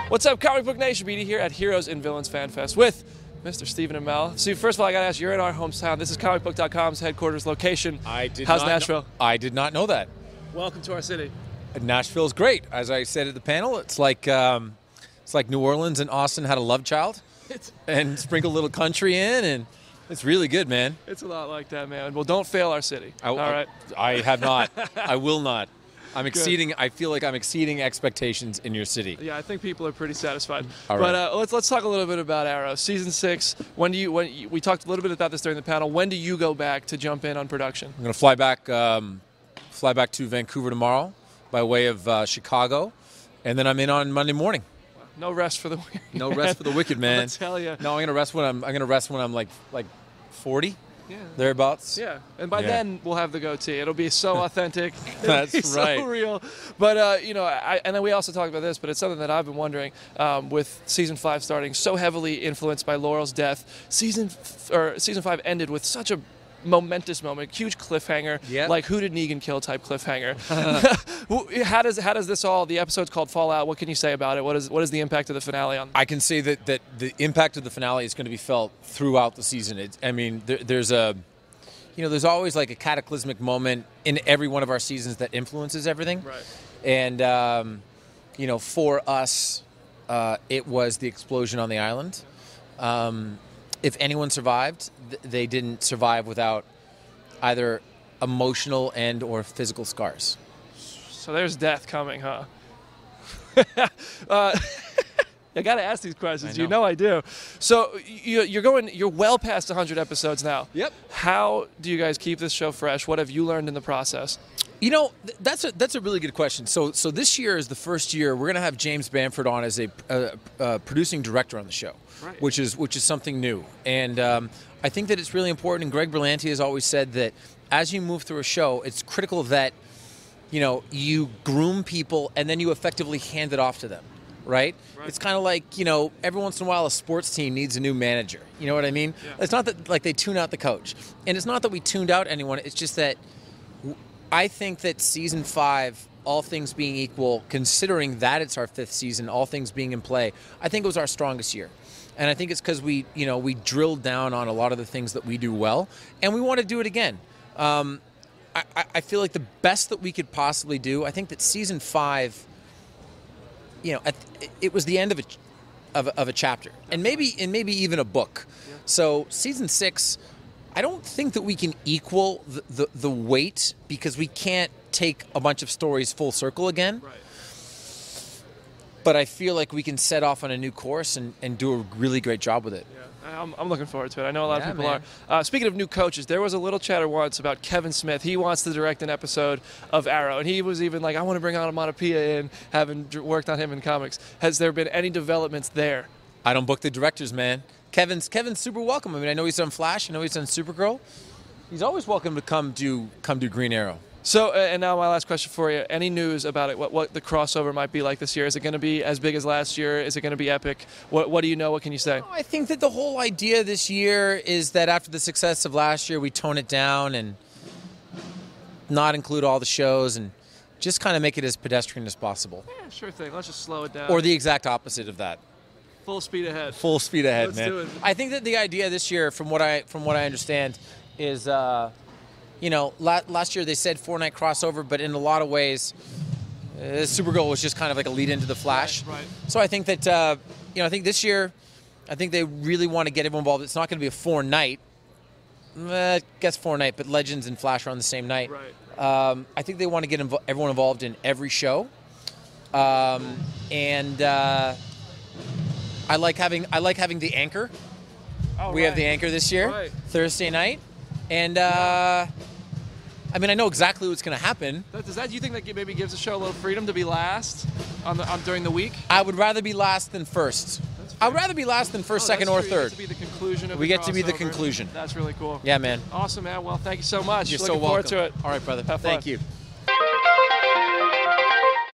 What's up, Comic Book Nation? BD here at Heroes and Villains Fan Fest with Mr. Stephen Amell. So first of all, I gotta ask, you're in our hometown. This is comicbook.com's headquarters location. How's Nashville? I did not know that. Welcome to our city. Nashville's great. As I said at the panel, it's like New Orleans and Austin had a love child and sprinkled a little country in, and it's really good, man. It's a lot like that, man. Well, don't fail our city. All right. I have not. I will not. I feel like I'm exceeding expectations in your city. Yeah, I think people are pretty satisfied. All right. But let's talk a little bit about Arrow. Season 6, we talked a little bit about this during the panel. When do you go back to jump in on production? I'm going to fly back to Vancouver tomorrow by way of Chicago, and then I'm in on Monday morning. No rest for the wicked. No rest for the wicked, man. I'll tell you. No, I'm gonna rest when I'm like 40. Yeah. Thereabouts. Yeah, and by then we'll have the goatee. It'll be so authentic. That's right. So real. But and then we also talked about this, but it's something that I've been wondering. With season 5 starting so heavily influenced by Laurel's death, season 5 ended with such a momentous moment, huge cliffhanger, like who did Negan kill type cliffhanger. How does this all? The episode's called Fallout. What can you say about it? What is the impact of the finale on? I can say that the impact of the finale is going to be felt throughout the season. There's always like a cataclysmic moment in every one of our seasons that influences everything. Right. And for us, it was the explosion on the island. If anyone survived, they didn't survive without either emotional and or physical scars. So there's death coming, huh? I got to ask these questions. You know I do. So you're well past 100 episodes now. Yep. How do you guys keep this show fresh? What have you learned in the process? That's a really good question. So this year is the first year we're going to have James Bamford on as a producing director on the show, right. which is something new. And I think that it's really important. And Greg Berlanti has always said that as you move through a show, it's critical that you groom people and then you effectively hand it off to them. Right? It's kind of like, every once in a while a sports team needs a new manager. You know what I mean? Yeah. It's not that they tune out the coach. And it's not that we tuned out anyone. It's just that I think that season 5, all things being equal, considering that it's our 5th season, all things being in play, I think it was our strongest year. And I think it's because we drilled down on a lot of the things that we do well, and we want to do it again. I feel like the best that we could possibly do, I think that season 5, it was the end of a chapter, and maybe even a book. Yeah. So season 6, I don't think that we can equal the weight because we can't take a bunch of stories full circle again. Right. But I feel like we can set off on a new course and do a really great job with it. Yeah. I'm looking forward to it. I know a lot of people are. Speaking of new coaches, there was a little chatter once about Kevin Smith. He wants to direct an episode of Arrow, and he was even like, I want to bring Onomatopoeia in, having worked on him in comics. Has there been any developments there? I don't book the directors, man. Kevin's super welcome. I mean, I know he's done Flash. I know he's done Supergirl. He's always welcome to come do Green Arrow. So, and now my last question for you. Any news about it? What the crossover might be like this year? Is it going to be as big as last year? Is it going to be epic? What do you know? What can you say? I think that the whole idea this year is that after the success of last year, we tone it down and not include all the shows and just kind of make it as pedestrian as possible. Yeah, sure thing. Let's just slow it down. Or the exact opposite of that. Full speed ahead. Full speed ahead, Let's man. do it. I think that the idea this year, from what I understand, is last year they said 4-night crossover, but in a lot of ways, Supergirl was just kind of like a lead into the Flash. Right. So I think that I think this year, I think they really want to get everyone involved. It's not going to be a 4-night. I guess 4-night, but Legends and Flash are on the same night. Right. I think they want to get everyone involved in every show, and I like having the anchor. Oh, we have the anchor this year, Thursday night. And, I mean, I know exactly what's going to happen. Do you think that maybe gives the show a little freedom to be last during the week? I would rather be last than first. I would rather be last than first, second, or third. We get to be the conclusion of We get to be the conclusion. That's really cool. Yeah, man. Awesome, man. Well, thank you so much. You're Looking so welcome. forward to it. All right, brother. Have fun. Thank you.